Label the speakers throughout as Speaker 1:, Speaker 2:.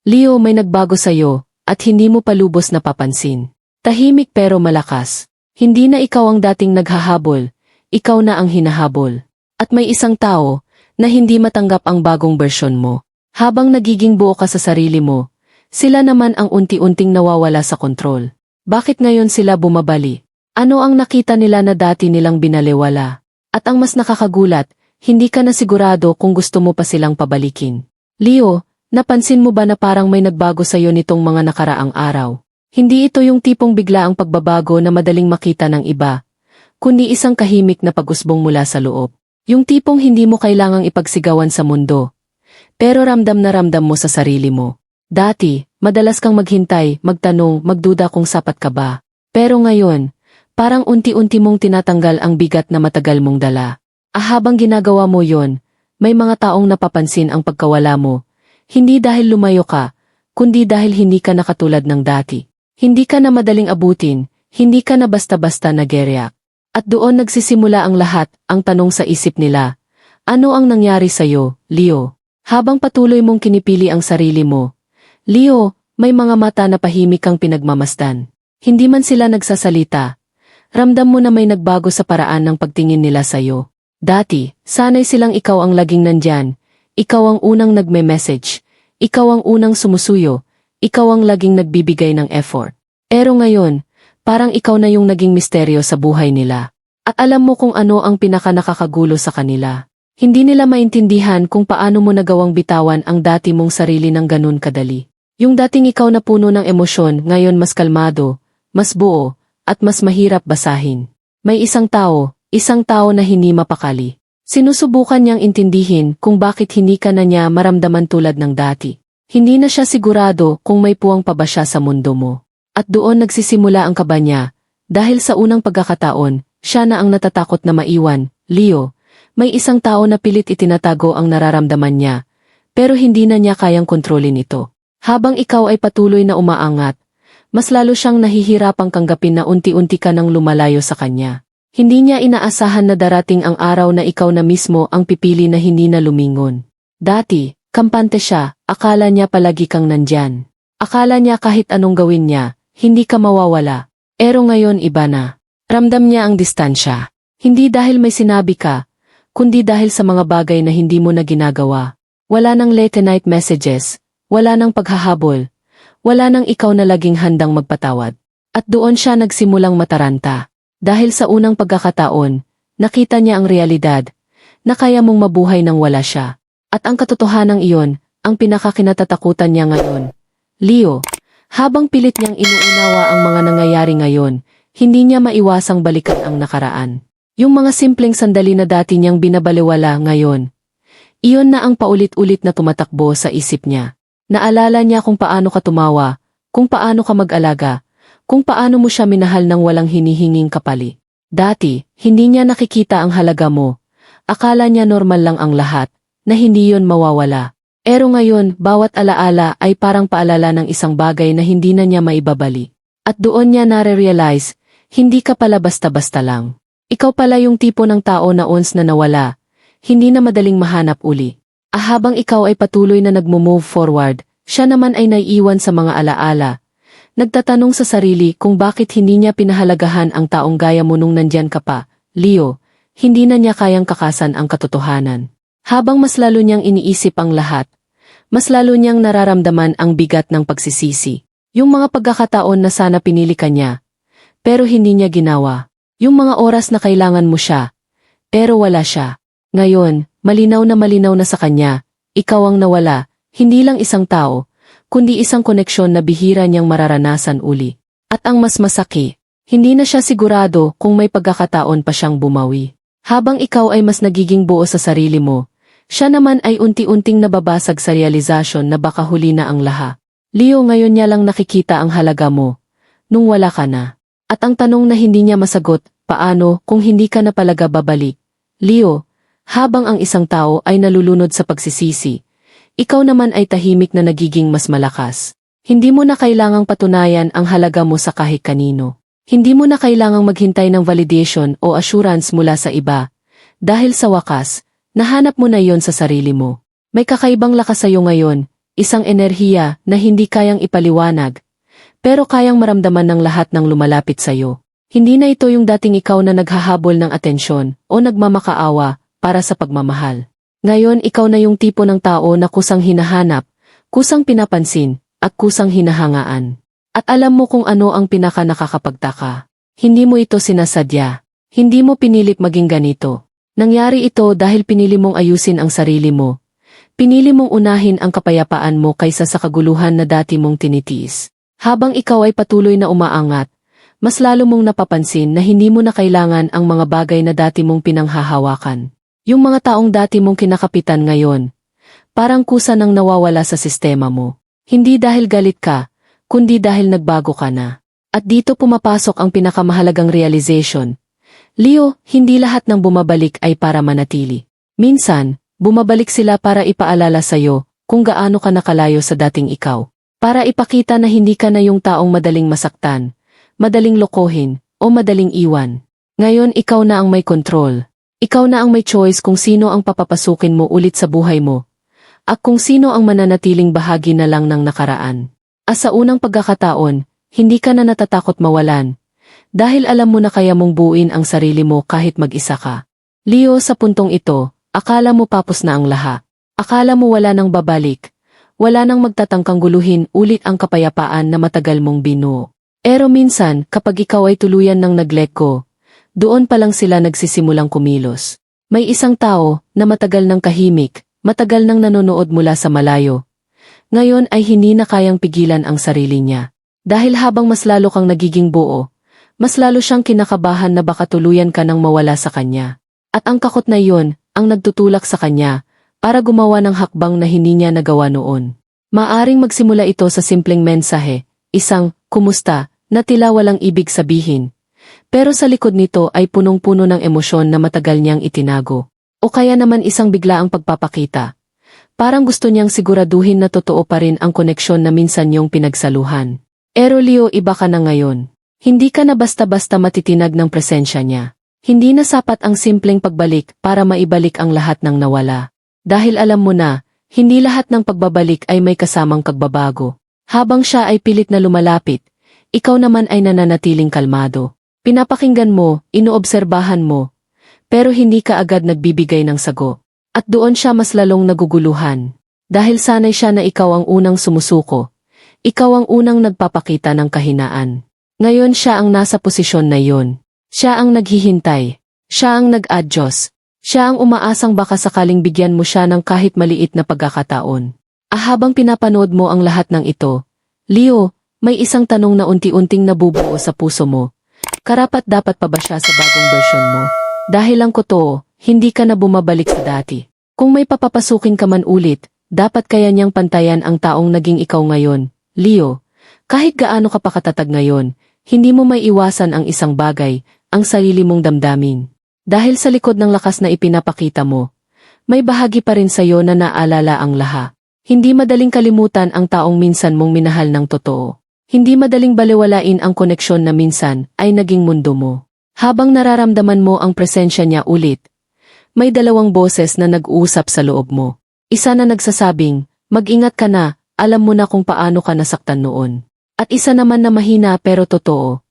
Speaker 1: Leo, may nagbago sa'yo, at hindi mo palubos napapansin. Tahimik pero malakas. Hindi na ikaw ang dating naghahabol, ikaw na ang hinahabol. At may isang tao, na hindi matanggap ang bagong bersyon mo. Habang nagiging buo ka sa sarili mo, sila naman ang unti-unting nawawala sa kontrol. Bakit ngayon sila bumabali? Ano ang nakita nila na dati nilang binaliwala? At ang mas nakakagulat, hindi ka na sigurado kung gusto mo pa silang pabalikin. Leo, napansin mo ba na parang may nagbago sa'yo nitong mga nakaraang araw? Hindi ito yung tipong bigla ang pagbabago na madaling makita ng iba, kundi isang kahimik na pag-usbong mula sa loob. Yung tipong hindi mo kailangang ipagsigawan sa mundo, pero ramdam na ramdam mo sa sarili mo. Dati, madalas kang maghintay, magtanong, magduda kung sapat ka ba. Pero ngayon, parang unti-unti mong tinatanggal ang bigat na matagal mong dala. Habang ginagawa mo yon, may mga taong napapansin ang pagkawala mo. Hindi dahil lumayo ka, kundi dahil hindi ka na katulad ng dati. Hindi ka na madaling abutin, hindi ka na basta-basta nag-react. At doon nagsisimula ang lahat, ang tanong sa isip nila. Ano ang nangyari sa'yo, Leo? Habang patuloy mong kinipili ang sarili mo. Leo, may mga mata na pahimik kang pinagmamasdan. Hindi man sila nagsasalita. Ramdam mo na may nagbago sa paraan ng pagtingin nila sa'yo. Dati, sanay silang ikaw ang laging nandyan. Ikaw ang unang nagme-message. Ikaw ang unang sumusuyo. Ikaw ang laging nagbibigay ng effort. Pero ngayon, parang ikaw na yung naging misteryo sa buhay nila. At alam mo kung ano ang pinaka-nakakagulo sa kanila. Hindi nila maintindihan kung paano mo nagawang bitawan ang dati mong sarili ng ganun kadali. Yung dating ikaw na puno ng emosyon, ngayon mas kalmado, mas buo, at mas mahirap basahin. May isang tao na hindi mapakali. Sinusubukan niyang intindihin kung bakit hindi ka na niya maramdaman tulad ng dati. Hindi na siya sigurado kung may puwang pa ba siya sa mundo mo. At doon nagsisimula ang kaba niya, dahil sa unang pagkakataon, siya na ang natatakot na maiwan. Leo, may isang tao na pilit itinatago ang nararamdaman niya, pero hindi na niya kayang kontrolin ito. Habang ikaw ay patuloy na umaangat, mas lalo siyang nahihirapang tanggapin na unti-unti ka nang lumalayo sa kanya. Hindi niya inaasahan na darating ang araw na ikaw na mismo ang pipili na hindi na lumingon. Dati, kampante siya, akala niya palagi kang nandyan. Akala niya kahit anong gawin niya, hindi ka mawawala. Pero ngayon iba na. Ramdam niya ang distansya. Hindi dahil may sinabi ka, kundi dahil sa mga bagay na hindi mo na ginagawa. Wala nang late night messages, wala nang paghahabol, wala nang ikaw na laging handang magpatawad. At doon siya nagsimulang mataranta. Dahil sa unang pagkakataon, nakita niya ang realidad, na kaya mong mabuhay nang wala siya. At ang katotohanan iyon, ang pinakakinatatakutan niya ngayon. Leo, habang pilit niyang inuunawa ang mga nangyayari ngayon, hindi niya maiwasang balikan ang nakaraan. Yung mga simpleng sandali na dati niyang binabaliwala ngayon. Iyon na ang paulit-ulit na tumatakbo sa isip niya. Naalala niya kung paano ka tumawa, kung paano ka mag-alaga, kung paano mo siya minahal ng walang hinihinging kapali. Dati, hindi niya nakikita ang halaga mo. Akala niya normal lang ang lahat, na hindi yon mawawala. Pero ngayon, bawat alaala ay parang paalala ng isang bagay na hindi na niya maibabali. At doon niya nare-realize, hindi ka pala basta-basta lang. Ikaw pala yung tipo ng tao na once na nawala, hindi na madaling mahanap uli. Habang ikaw ay patuloy na nagmo-move forward, siya naman ay naiiwan sa mga alaala. Nagtatanong sa sarili kung bakit hindi niya pinahalagahan ang taong gaya mo nung nandyan ka pa. Leo, hindi na niya kayang kakasan ang katotohanan. Habang mas lalo niyang iniisip ang lahat, mas lalo niyang nararamdaman ang bigat ng pagsisisi. Yung mga pagkakataon na sana pinili ka niya, pero hindi niya ginawa. Yung mga oras na kailangan mo siya, pero wala siya. Ngayon, malinaw na sa kanya, ikaw ang nawala, hindi lang isang tao, kundi isang koneksyon na bihira niyang mararanasan uli. At ang mas masaki, hindi na siya sigurado kung may pagkakataon pa siyang bumawi. Habang ikaw ay mas nagiging buo sa sarili mo, siya naman ay unti-unting nababasag sa realisasyon na baka huli na ang lahat. Leo, ngayon niya lang nakikita ang halaga mo, nung wala ka na. At ang tanong na hindi niya masagot, paano kung hindi ka na palaga babalik? Leo, habang ang isang tao ay nalulunod sa pagsisisi, ikaw naman ay tahimik na nagiging mas malakas. Hindi mo na kailangang patunayan ang halaga mo sa kahit kanino. Hindi mo na kailangang maghintay ng validation o assurance mula sa iba. Dahil sa wakas, nahanap mo na yon sa sarili mo. May kakaibang lakas sa'yo ngayon, isang enerhiya na hindi kayang ipaliwanag, pero kayang maramdaman ng lahat ng lumalapit sa'yo. Hindi na ito yung dating ikaw na naghahabol ng atensyon o nagmamakaawa para sa pagmamahal. Ngayon ikaw na yung tipo ng tao na kusang hinahanap, kusang pinapansin, at kusang hinahangaan. At alam mo kung ano ang pinaka nakakapagtaka. Hindi mo ito sinasadya. Hindi mo pinilit maging ganito. Nangyari ito dahil pinili mong ayusin ang sarili mo. Pinili mong unahin ang kapayapaan mo kaysa sa kaguluhan na dati mong tinitiis. Habang ikaw ay patuloy na umaangat, mas lalo mong napapansin na hindi mo na kailangan ang mga bagay na dati mong pinanghahawakan. Yung mga taong dati mong kinakapitan ngayon, parang kusa nang nawawala sa sistema mo. Hindi dahil galit ka, kundi dahil nagbago ka na. At dito pumapasok ang pinakamahalagang realization. Leo, hindi lahat ng bumabalik ay para manatili. Minsan, bumabalik sila para ipaalala sa'yo kung gaano ka nakalayo sa dating ikaw. Para ipakita na hindi ka na yung taong madaling masaktan, madaling lokohin, o madaling iwan. Ngayon ikaw na ang may control. Ikaw na ang may choice kung sino ang papapasukin mo ulit sa buhay mo, at kung sino ang mananatiling bahagi na lang ng nakaraan. Sa unang pagkakataon, hindi ka na natatakot mawalan, dahil alam mo na kaya mong buuin ang sarili mo kahit mag-isa ka. Leo, sa puntong ito, akala mo tapos na ang lahat. Akala mo wala nang babalik, wala nang magtatangkang guluhin ulit ang kapayapaan na matagal mong binuo. Pero minsan, kapag ikaw ay tuluyan ng nag-let go, doon pa lang sila nagsisimulang kumilos. May isang tao na matagal nang kahimik, matagal nang nanonood mula sa malayo. Ngayon ay hindi na kayang pigilan ang sarili niya. Dahil habang mas lalo kang nagiging buo, mas lalo siyang kinakabahan na baka tuluyan ka nang mawala sa kanya. At ang takot na iyon, ang nagtutulak sa kanya, para gumawa ng hakbang na hindi niya nagawa noon. Maaring magsimula ito sa simpleng mensahe, isang, kumusta, na tila walang ibig sabihin. Pero sa likod nito ay punong-puno ng emosyon na matagal niyang itinago. O kaya naman isang biglaang pagpapakita. Parang gusto niyang siguraduhin na totoo pa rin ang koneksyon na minsan niyong pinagsaluhan. Pero Leo, iba ka na ngayon. Hindi ka na basta-basta matitinag ng presensya niya. Hindi na sapat ang simpleng pagbalik para maibalik ang lahat ng nawala. Dahil alam mo na, hindi lahat ng pagbabalik ay may kasamang pagbabago. Habang siya ay pilit na lumalapit, ikaw naman ay nananatiling kalmado. Pinapakinggan mo, inoobserbahan mo, pero hindi ka agad nagbibigay ng sagot. At doon siya mas lalong naguguluhan. Dahil sanay siya na ikaw ang unang sumusuko. Ikaw ang unang nagpapakita ng kahinaan. Ngayon siya ang nasa posisyon na yon. Siya ang naghihintay. Siya ang nag-adjust. Siya ang umaasang baka sakaling bigyan mo siya ng kahit maliit na pagkakataon. Habang pinapanood mo ang lahat ng ito, Leo, may isang tanong na unti-unting nabubuo sa puso mo. Karapat-dapat pa ba siya sa bagong version mo? Dahil ang totoo, hindi ka na bumabalik sa dati. Kung may papapasukin ka man ulit, dapat kaya niyang pantayan ang taong naging ikaw ngayon. Leo, kahit gaano ka pa katatag ngayon, hindi mo may iwasan ang isang bagay, ang sarili mong damdamin. Dahil sa likod ng lakas na ipinapakita mo, may bahagi pa rin sa'yo na naalala ang lahat. Hindi madaling kalimutan ang taong minsan mong minahal ng totoo. Hindi madaling balewalain ang koneksyon na minsan ay naging mundo mo. Habang nararamdaman mo ang presensya niya ulit, may dalawang boses na nag-uusap sa loob mo. Isa na nagsasabing, mag-ingat ka na, alam mo na kung paano ka nasaktan noon. At isa naman na mahina pero totoo,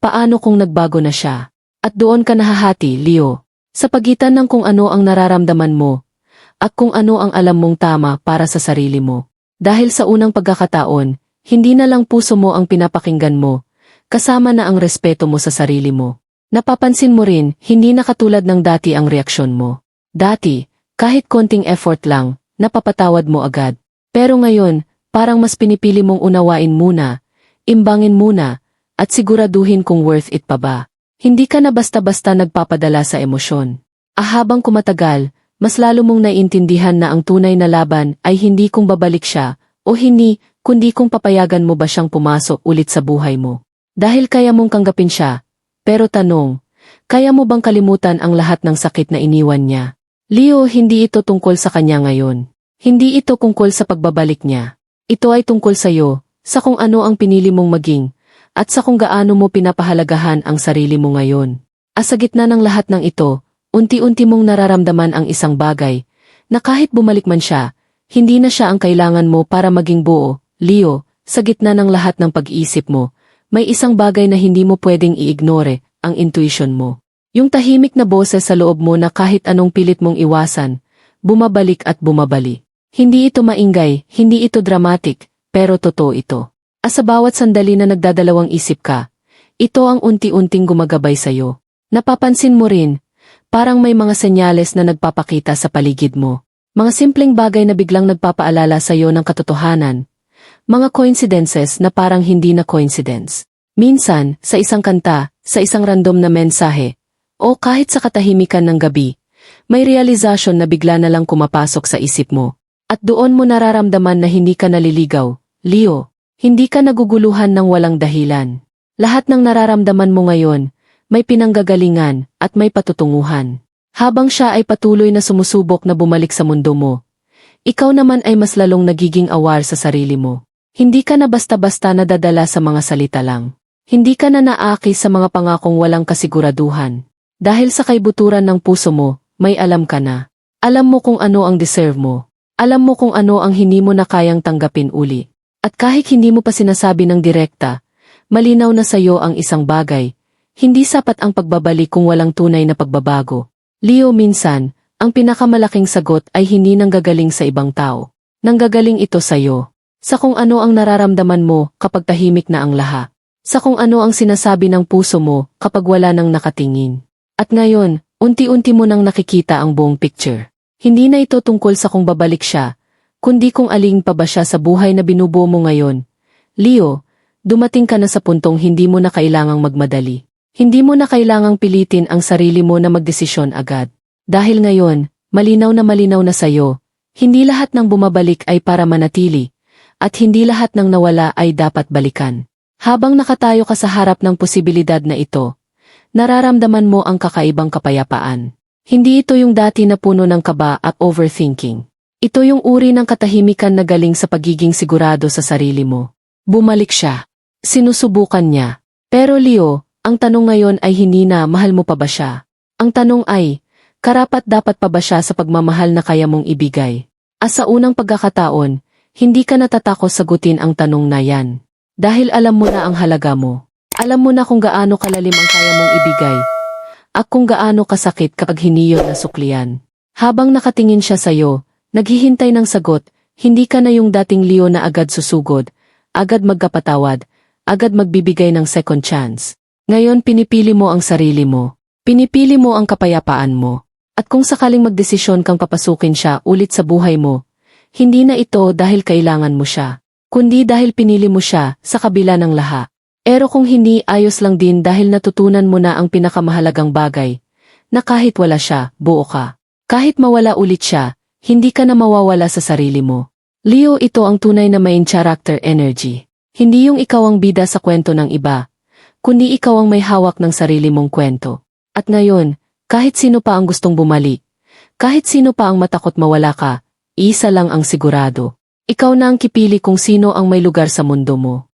Speaker 1: paano kung nagbago na siya? At doon ka nahahati, Leo, sa pagitan ng kung ano ang nararamdaman mo, at kung ano ang alam mong tama para sa sarili mo. Dahil sa unang pagkakataon, hindi na lang puso mo ang pinapakinggan mo, kasama na ang respeto mo sa sarili mo. Napapansin mo rin, hindi na katulad ng dati ang reaksyon mo. Dati, kahit konting effort lang, napapatawad mo agad. Pero ngayon, parang mas pinipili mong unawain muna, imbangin muna, at siguraduhin kung worth it pa ba. Hindi ka na basta-basta nagpapadala sa emosyon. Habang kumatagal, mas lalo mong naiintindihan na ang tunay na laban ay hindi kung babalik siya, o hindi, kundi kung papayagan mo ba siyang pumasok ulit sa buhay mo. Dahil kaya mong tanggapin siya, pero tanong, kaya mo bang kalimutan ang lahat ng sakit na iniwan niya? Leo, hindi ito tungkol sa kanya ngayon. Hindi ito tungkol sa pagbabalik niya. Ito ay tungkol sa iyo, sa kung ano ang pinili mong maging, at sa kung gaano mo pinapahalagahan ang sarili mo ngayon. Sa gitna ng lahat ng ito, unti-unti mong nararamdaman ang isang bagay, na kahit bumalik man siya, Hindi na siya ang kailangan mo para maging buo. Leo, sa gitna ng lahat ng pag-iisip mo, may isang bagay na hindi mo pwedeng i-ignore, ang intuition mo. Yung tahimik na boses sa loob mo na kahit anong pilit mong iwasan, bumabalik at bumabali. Hindi ito maingay, hindi ito dramatic, pero totoo ito. Sa bawat sandali na nagdadalawang isip ka, ito ang unti-unting gumagabay sa'yo. Napapansin mo rin, parang may mga senyales na nagpapakita sa paligid mo. Mga simpleng bagay na biglang nagpapaalala sa'yo ng katotohanan. Mga coincidences na parang hindi na coincidence. Minsan, sa isang kanta, sa isang random na mensahe, o kahit sa katahimikan ng gabi, may realization na bigla na lang kumapasok sa isip mo. At doon mo nararamdaman na hindi ka naliligaw. Leo, hindi ka naguguluhan ng walang dahilan. Lahat ng nararamdaman mo ngayon, may pinanggagalingan at may patutunguhan. Habang siya ay patuloy na sumusubok na bumalik sa mundo mo, ikaw naman ay mas lalong nagiging aware sa sarili mo. Hindi ka na basta-basta nadadala sa mga salita lang. Hindi ka na naaki sa mga pangakong walang kasiguraduhan. Dahil sa kaibuturan ng puso mo, may alam ka na. Alam mo kung ano ang deserve mo. Alam mo kung ano ang hindi mo na kayang tanggapin uli. At kahit hindi mo pa sinasabi ng direkta, malinaw na sa'yo ang isang bagay. Hindi sapat ang pagbabalik kung walang tunay na pagbabago. Leo, minsan, ang pinakamalaking sagot ay hindi nanggagaling sa ibang tao. Nanggagaling ito sa'yo. Sa kung ano ang nararamdaman mo kapag tahimik na ang lahat. Sa kung ano ang sinasabi ng puso mo kapag wala nang nakatingin. At ngayon, unti-unti mo nang nakikita ang buong picture. Hindi na ito tungkol sa kung babalik siya, kundi kung aling pa ba siya sa buhay na binubuo mo ngayon. Leo, dumating ka na sa puntong hindi mo na kailangang magmadali. Hindi mo na kailangang pilitin ang sarili mo na magdesisyon agad. Dahil ngayon, malinaw na sa'yo, hindi lahat ng bumabalik ay para manatili, at hindi lahat ng nawala ay dapat balikan. Habang nakatayo ka sa harap ng posibilidad na ito, nararamdaman mo ang kakaibang kapayapaan. Hindi ito yung dati na puno ng kaba at overthinking. Ito yung uri ng katahimikan na galing sa pagiging sigurado sa sarili mo. Bumalik siya. Sinusubukan niya. Pero Leo, ang tanong ngayon ay hindi na mahal mo pa ba siya? Ang tanong ay, karapat-dapat pa ba siya sa pagmamahal na kaya mong ibigay? Sa unang pagkakataon, hindi ka natatakot sagutin ang tanong na yan. Dahil alam mo na ang halaga mo. Alam mo na kung gaano kalalim ang kaya mong ibigay. At kung gaano kasakit kapag hiniyo na suklian. Habang nakatingin siya sa'yo, naghihintay ng sagot, hindi ka na yung dating Leo na agad susugod, agad magkapatawad, agad magbibigay ng second chance. Ngayon pinipili mo ang sarili mo. Pinipili mo ang kapayapaan mo. At kung sakaling magdesisyon kang papasukin siya ulit sa buhay mo, hindi na ito dahil kailangan mo siya, kundi dahil pinili mo siya sa kabila ng lahat. Pero kung hindi, ayos lang din dahil natutunan mo na ang pinakamahalagang bagay, na kahit wala siya, buo ka. Kahit mawala ulit siya, hindi ka na mawawala sa sarili mo. Leo, ito ang tunay na main character energy. Hindi yung ikaw ang bida sa kwento ng iba, kundi ikaw ang may hawak ng sarili mong kwento. At ngayon, kahit sino pa ang gustong bumalik, kahit sino pa ang matakot mawala ka, isa lang ang sigurado. Ikaw na ang kipili kung sino ang may lugar sa mundo mo.